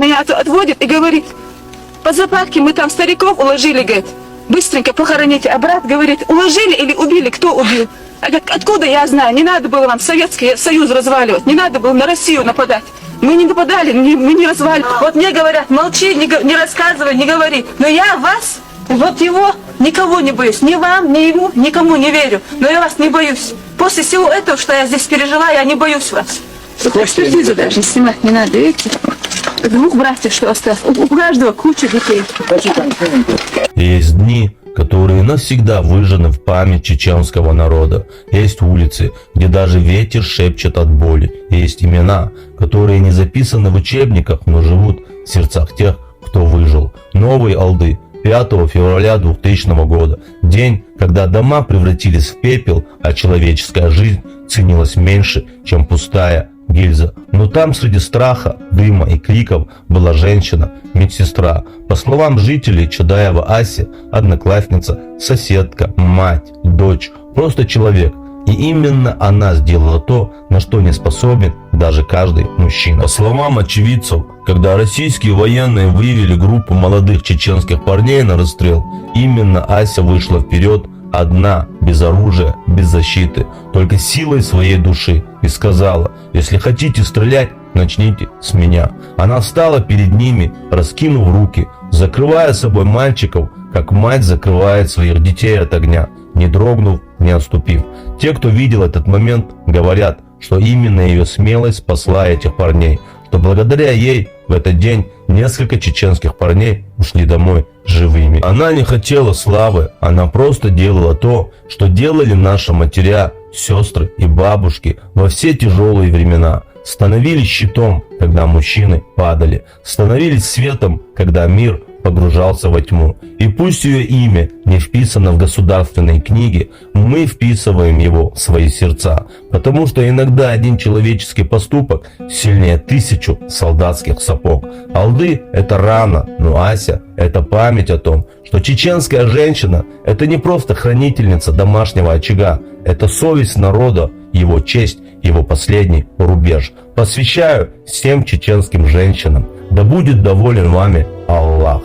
меня отводит и говорит: по западке мы там стариков уложили, говорит, быстренько похороните. А брат говорит: уложили или убили? Кто убил? А говорит: откуда я знаю? Не надо было вам Советский Союз разваливать, не надо было на Россию нападать. Мы не нападали, мы не разваливали. Вот мне говорят: молчи, не рассказывай, не говори. Но я вас, вот его, никого не боюсь. Ни вам, ни ему, никому не верю. Но я вас не боюсь. После всего этого, что я здесь пережила, я не боюсь вас. Экспертизу даже снимать не надо, видите? Двух братьев, что осталось. У каждого куча детей. Есть дни, которые навсегда выжжены в память чеченского народа. Есть улицы, где даже ветер шепчет от боли. Есть имена, которые не записаны в учебниках, но живут в сердцах тех, кто выжил. Новые Алды. 5 февраля 2000 года. День, когда дома превратились в пепел, а человеческая жизнь ценилась меньше, чем пустая гильза. Но там среди страха, дыма и криков была женщина, медсестра. По словам жителей, Чадаева Ася, одноклассница, соседка, мать, дочь, просто человек. И именно она сделала то, на что не способен даже каждый мужчина. По словам очевидцев, когда российские военные вывели группу молодых чеченских парней на расстрел, именно Ася вышла вперед, одна, без оружия, без защиты, только силой своей души, и сказала: если хотите стрелять, начните с меня. Она встала перед ними, раскинув руки, закрывая собой мальчиков, как мать закрывает своих детей от огня, не дрогнув, не отступив. Те, кто видел этот момент, говорят, что именно ее смелость спасла этих парней, что благодаря ей в этот день несколько чеченских парней ушли домой живыми. Она не хотела славы, она просто делала то, что делали наши матеря, сестры и бабушки во все тяжелые времена. Становились щитом, когда мужчины падали, становились светом, когда мир погружался во тьму. И пусть ее имя не вписано в государственные книги, мы вписываем его в свои сердца, потому что иногда один человеческий поступок сильнее 1000 солдатских сапог. Алды – это рана, но Ася – это память о том, что чеченская женщина – это не просто хранительница домашнего очага, это совесть народа, его честь, его последний рубеж. Посвящаю всем чеченским женщинам. Да будет доволен вами Аллах.